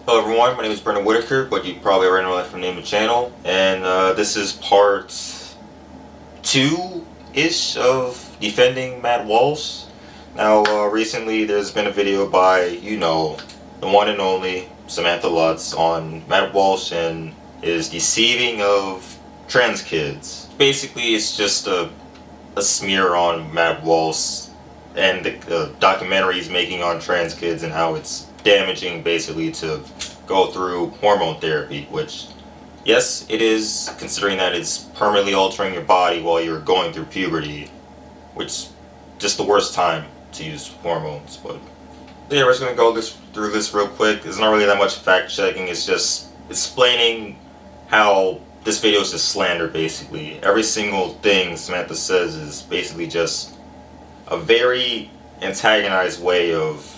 Hello everyone, my name is Brendan Whitaker, but you probably already know that from the name of the channel. And this is part 2-ish of defending Matt Walsh. Now, recently there's been a video by, you know, the one and only Samantha Lutz on Matt Walsh and his deceiving of trans kids. Basically, it's just a smear on Matt Walsh and the documentary he's making on trans kids and how it's damaging basically to go through hormone therapy, which, yes, it is, considering that it's permanently altering your body while you're going through puberty, which just the worst time to use hormones. But yeah, we're just gonna go through this real quick. There's not really that much fact checking, it's just explaining how this video is just slander basically. Every single thing Samantha says is basically just a very antagonized way of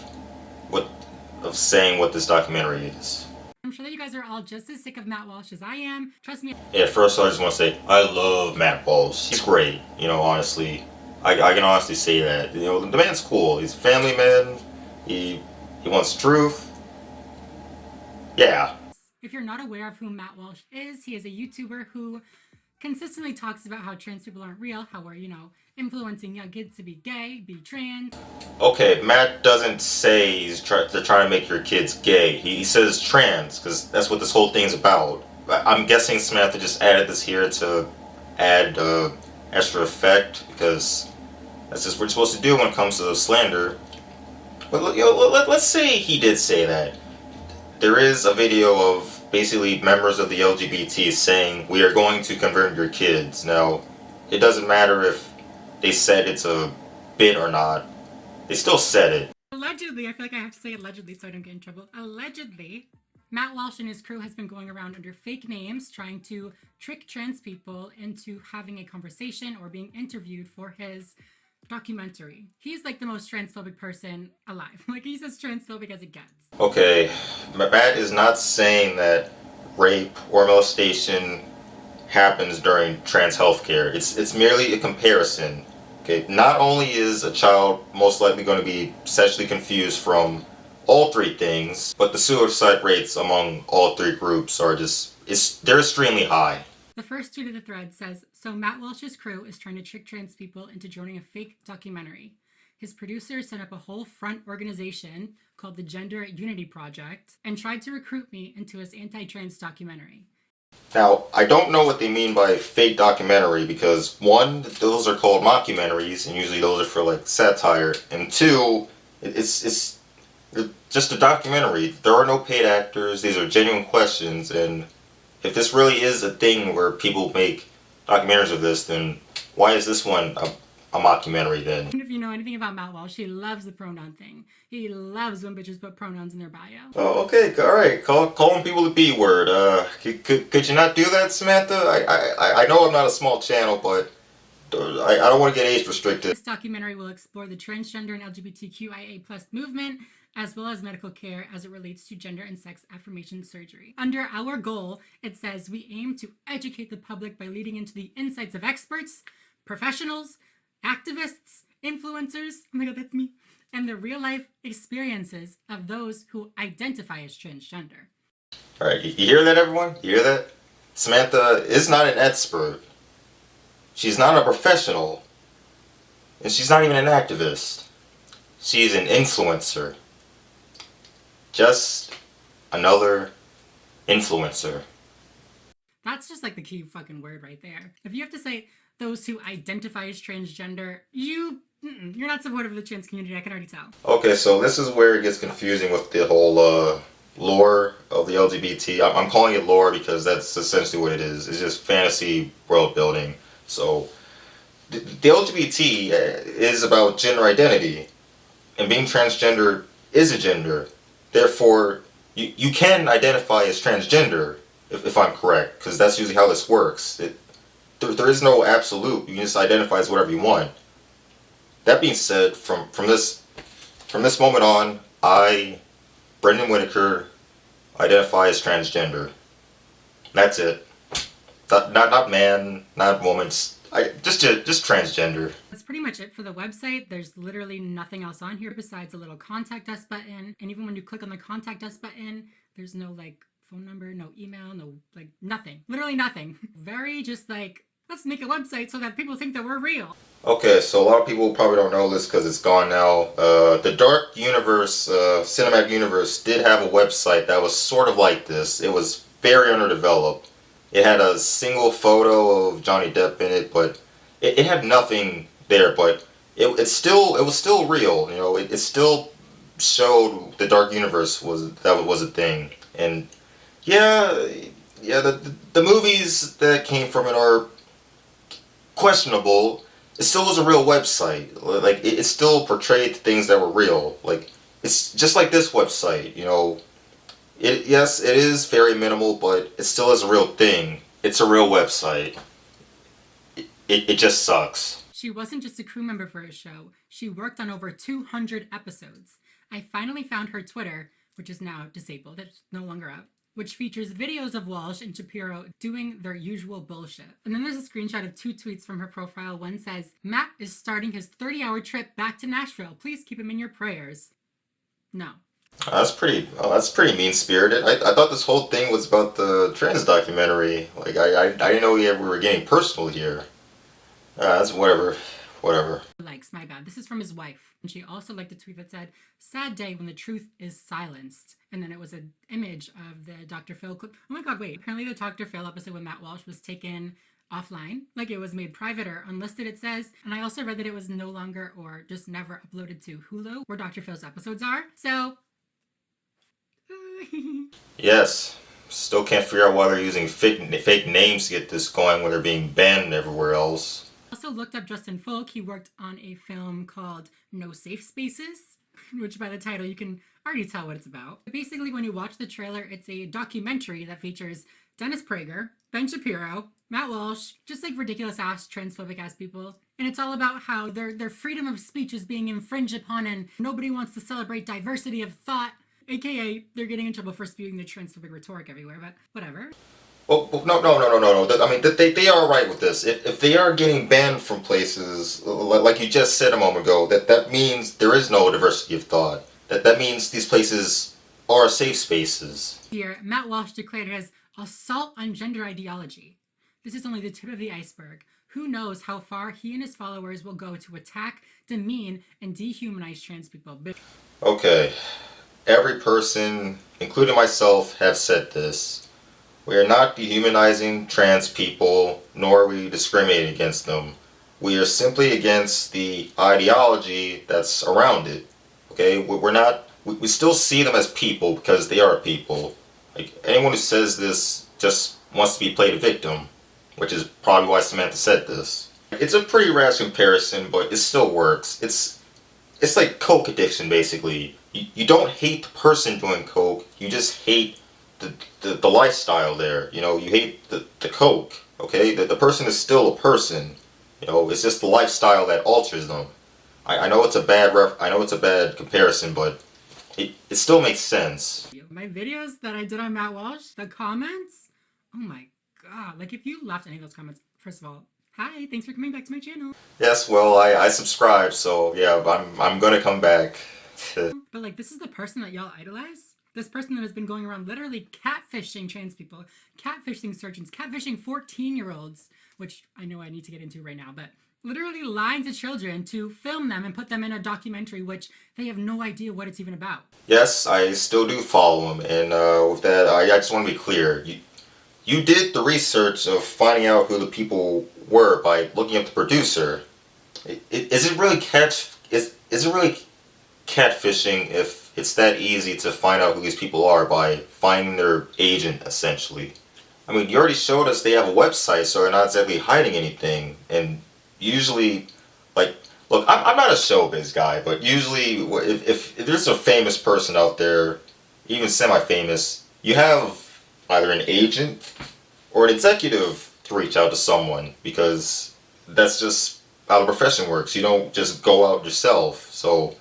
saying what this documentary is. I'm sure that you guys are all just as sick of Matt Walsh as I am. Trust me. Yeah, first I just want to say, I love Matt Walsh. He's great, you know, honestly. I can honestly say that. You know, the man's cool. He's a family man. He wants truth. Yeah. If you're not aware of who Matt Walsh is, he is a YouTuber who consistently talks about how trans people aren't real, how we're, you know, influencing young kids to be gay, be trans. Okay, Matt doesn't say they're trying to make your kids gay. He says trans, because that's what this whole thing's about. I'm guessing Samantha just added this here to add extra effect, because that's just what you're supposed to do when it comes to slander. But you know, let's say he did say that. There is a video of basically members of the LGBT saying, we are going to convert your kids. Now, it doesn't matter if they said it's a bit or not. They still said it. Allegedly, I feel like I have to say allegedly so I don't get in trouble. Allegedly, Matt Walsh and his crew has been going around under fake names trying to trick trans people into having a conversation or being interviewed for his documentary. He's like the most transphobic person alive. Like, he's as transphobic as it gets. Okay, Matt is not saying that rape or molestation happens during trans healthcare. It's merely a comparison. Okay, not only is a child most likely going to be sexually confused from all three things, but the suicide rates among all three groups are they're extremely high. The first tweet of the thread says, so Matt Walsh's crew is trying to trick trans people into joining a fake documentary. His producers set up a whole front organization called the Gender Unity Project and tried to recruit me into his anti-trans documentary. Now, I don't know what they mean by fake documentary because, one, those are called mockumentaries, and usually those are for, like, satire, and two, it's just a documentary. There are no paid actors, these are genuine questions, and if this really is a thing where people make documentaries of this, then why is this one a mockumentary then? And if you know anything about Matt Walsh, he loves the pronoun thing. He loves when bitches put pronouns in their bio. Oh, okay, alright. Calling people the B word. Could you not do that, Samantha? I know I'm not a small channel, but I don't want to get age restricted. This documentary will explore the transgender and LGBTQIA+ movement, as well as medical care as it relates to gender and sex affirmation surgery. Under our goal, it says we aim to educate the public by leading into the insights of experts, professionals, activists, influencers, oh my god, that's me, and the real-life experiences of those who identify as transgender. Alright, you hear that, everyone? You hear that? Samantha is not an expert. She's not a professional. And she's not even an activist. She's an influencer. Just another influencer. That's just like the key fucking word right there. If you have to say those who identify as transgender, you're not supportive of the trans community, I can already tell. Okay, so this is where it gets confusing with the whole lore of the LGBT. I'm calling it lore because that's essentially what it is. It's just fantasy world building. So the LGBT is about gender identity, and being transgender is a gender. Therefore, you can identify as transgender, if I'm correct, because that's usually how this works. There is no absolute. You can just identify as whatever you want. That being said, from this moment on, I, Brendan Whitaker, identify as transgender. That's it. Not man, not woman. Just transgender. That's pretty much it for the website. There's literally nothing else on here besides a little contact us button. And even when you click on the contact us button, there's no like phone number, no email, no like nothing. Literally nothing. Very just like, let's make a website so that people think that we're real. Okay, so a lot of people probably don't know this because it's gone now. The Dark Universe, Cinematic Universe, did have a website that was sort of like this. It was very underdeveloped. It had a single photo of Johnny Depp in it, but it had nothing there. But it was still real. You know, it still showed the Dark Universe was a thing. And yeah, the movies that came from it are questionable. It still was a real website. Like it still portrayed things that were real. Like it's just like this website, you know. Yes, it is very minimal, but it still is a real thing. It's a real website. It just sucks. She wasn't just a crew member for a show. She worked on over 200 episodes. I finally found her Twitter, which is now disabled. It's no longer up. Which features videos of Walsh and Shapiro doing their usual bullshit. And then there's a screenshot of 2 tweets from her profile. One says, Matt is starting his 30-hour trip back to Nashville. Please keep him in your prayers. No. That's pretty mean-spirited. I thought this whole thing was about the trans documentary. Like, I didn't know we were getting personal here. That's whatever. Likes, my bad. This is from his wife. And she also liked a tweet that said, sad day when the truth is silenced. And then it was an image of the Dr. Phil clip. Oh my god, wait. Apparently the Dr. Phil episode with Matt Walsh was taken offline. Like it was made private or unlisted, it says. And I also read that it was no longer or just never uploaded to Hulu, where Dr. Phil's episodes are. So... Yes. Still can't figure out why they're using fake names to get this going when they're being banned everywhere else. Also looked up Justin Folk. He worked on a film called No Safe Spaces, which by the title you can already tell what it's about. Basically, when you watch the trailer, it's a documentary that features Dennis Prager, Ben Shapiro, Matt Walsh, just like ridiculous ass transphobic ass people. And it's all about how their freedom of speech is being infringed upon and nobody wants to celebrate diversity of thought. AKA, they're getting in trouble for spewing the transphobic rhetoric everywhere, but whatever. Well, no. I mean, they are right with this. If they are getting banned from places, like you just said a moment ago, that means there is no diversity of thought. That means these places are safe spaces. Here, Matt Walsh declared it as assault on gender ideology. This is only the tip of the iceberg. Who knows how far he and his followers will go to attack, demean, and dehumanize trans people. Okay. Every person, including myself, have said this. We are not dehumanizing trans people, nor are we discriminating against them. We are simply against the ideology that's around it. Okay? We still see them as people because they are people. Like, anyone who says this just wants to be played a victim, which is probably why Samantha said this. It's a pretty rash comparison, but it still works. It's like coke addiction, basically. You don't hate the person doing coke, you just hate the lifestyle there. You know, you hate the coke, okay? The person is still a person. You know, it's just the lifestyle that alters them. I know it's a bad comparison, but it still makes sense. My videos that I did on Matt Walsh, the comments, oh my god. Like, if you left any of those comments, first of all, hi, thanks for coming back to my channel. Yes, well, I subscribed, so yeah, I'm gonna come back. But like, this is the person that y'all idolize? This person that has been going around literally catfishing trans people, catfishing surgeons, catfishing 14-year-olds, which I know I need to get into right now, but literally lying to children to film them and put them in a documentary which they have no idea what it's even about. Yes, I still do follow him, and with that, I just want to be clear. You did the research of finding out who the people were by looking up the producer. Is it really catfishing if it's that easy to find out who these people are by finding their agent, essentially? I mean, you already showed us they have a website, so they're not exactly hiding anything. And usually, like, look, I'm not a showbiz guy, but usually if there's a famous person out there, even semi-famous, you have either an agent or an executive to reach out to someone, because that's just how the profession works. You don't just go out yourself. So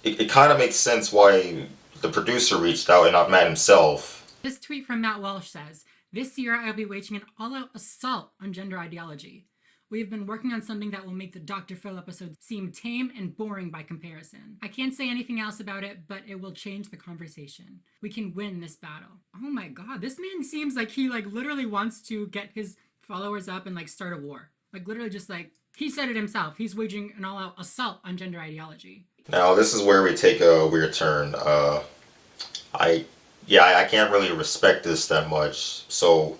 it kind of makes sense why the producer reached out and not Matt himself. This tweet from Matt Walsh says, this year I'll be waging an all-out assault on gender ideology. We have been working on something that will make the Dr. Phil episode seem tame and boring by comparison. I can't say anything else about it, but it will change the conversation. We can win this battle. Oh my god, this man seems like he literally wants to get his followers up and start a war. Literally just he said it himself. He's waging an all-out assault on gender ideology. Now this is where we take a weird turn. I can't really respect this that much. So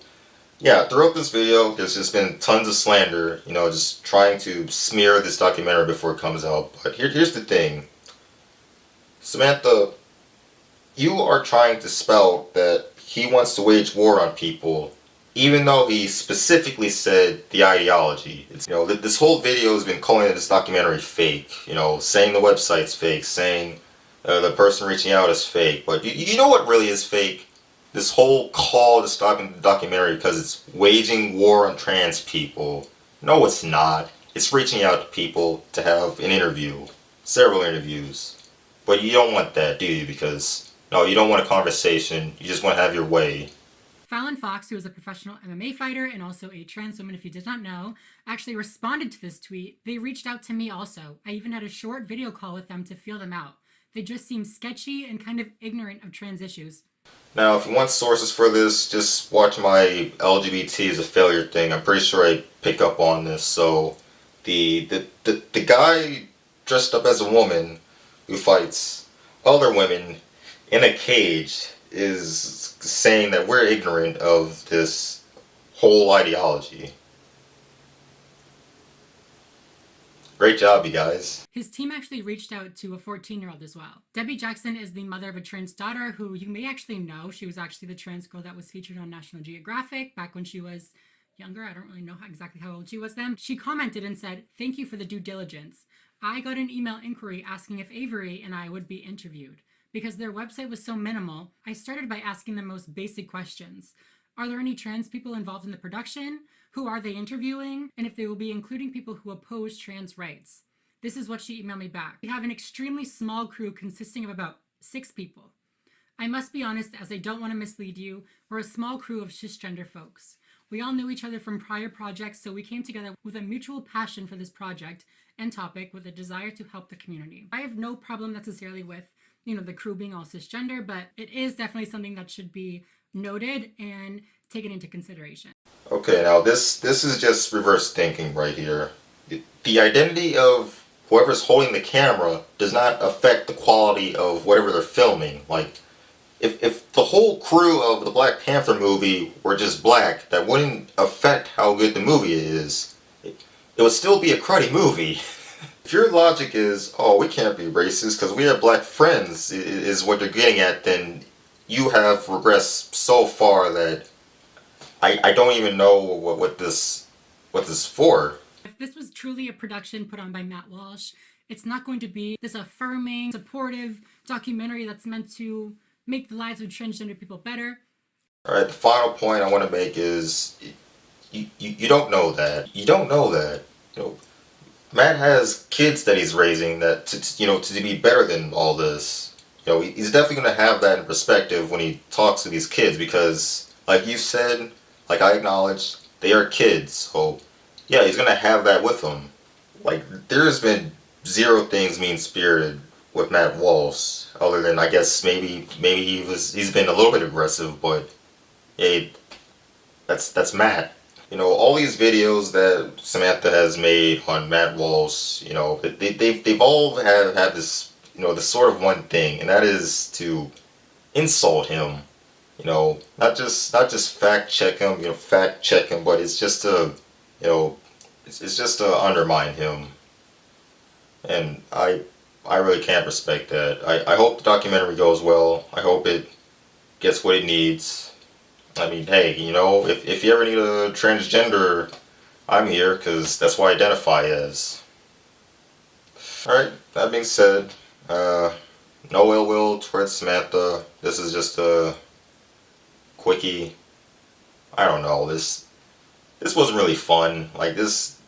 yeah, throughout this video, there's just been tons of slander, just trying to smear this documentary before it comes out. But here's the thing. Samantha, you are trying to spout that he wants to wage war on people, even though he specifically said the ideology. This whole video has been calling this documentary fake, saying the website's fake, saying the person reaching out is fake. But you know what really is fake? This whole call to stopping the documentary because it's waging war on trans people. No, it's not. It's reaching out to people to have an interview. Several interviews. But you don't want that, do you? Because, no, you don't want a conversation. You just want to have your way. Fallon Fox, who is a professional MMA fighter and also a trans woman, if you did not know, actually responded to this tweet. They reached out to me also. I even had a short video call with them to feel them out. They just seem sketchy and kind of ignorant of trans issues. Now, if you want sources for this, just watch my LGBT is a failure thing. I'm pretty sure I pick up on this. So, the guy dressed up as a woman who fights other women in a cage is saying that we're ignorant of this whole ideology. Great job, you guys. His team actually reached out to a 14-year-old as well. Debbie Jackson is the mother of a trans daughter who you may actually know. She was actually the trans girl that was featured on National Geographic back when she was younger. I don't really know exactly how old she was then. She commented and said, "Thank you for the due diligence. I got an email inquiry asking if Avery and I would be interviewed. Because their website was so minimal, I started by asking the most basic questions. Are there any trans people involved in the production? Who are they interviewing? And if they will be including people who oppose trans rights." This is what she emailed me back. "We have an extremely small crew consisting of about 6 people. I must be honest, as I don't want to mislead you, we're a small crew of cisgender folks. We all knew each other from prior projects, so we came together with a mutual passion for this project and topic with a desire to help the community. I have no problem necessarily with, the crew being all cisgender, but it is definitely something that should be noted and taken into consideration." Okay, now this is just reverse thinking right here. The identity of whoever's holding the camera does not affect the quality of whatever they're filming. If the whole crew of the Black Panther movie were just black, that wouldn't affect how good the movie is. It would still be a cruddy movie. If your logic is, oh, we can't be racist because we have black friends, is what you're getting at, then you have regressed so far that I don't even know what this is for. If this was truly a production put on by Matt Walsh, it's not going to be this affirming, supportive documentary that's meant to make the lives of transgender people better. Alright, the final point I want to make is you don't know that. You don't know that. Matt has kids that he's raising that to be better than all this. He's definitely going to have that in perspective when he talks to these kids because, like you said, like I acknowledged, they are kids. So, yeah, he's going to have that with him. There's been zero things mean-spirited with Matt Walsh, other than, I guess, maybe he's been a little bit aggressive, but, hey, that's Matt. All these videos that Samantha has made on Matt Walsh, they've all had this, this sort of one thing, and that is to insult him. Not just fact check him, but it's just to, it's just to undermine him. And I really can't respect that. I hope the documentary goes well. I hope it gets what it needs. I mean, hey, if you ever need a transgender, I'm here, because that's what I identify as. Alright, that being said, no ill will towards Samantha. This is just a quickie. I don't know, this wasn't really fun. This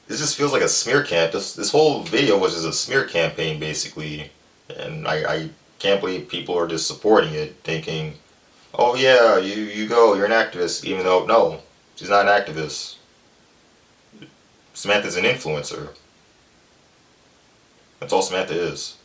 just feels like a smear camp. This whole video was just a smear campaign, basically. And I can't believe people are just supporting it, thinking, oh yeah, you go, you're an activist, even though, no, she's not an activist. Samantha's an influencer. That's all Samantha is.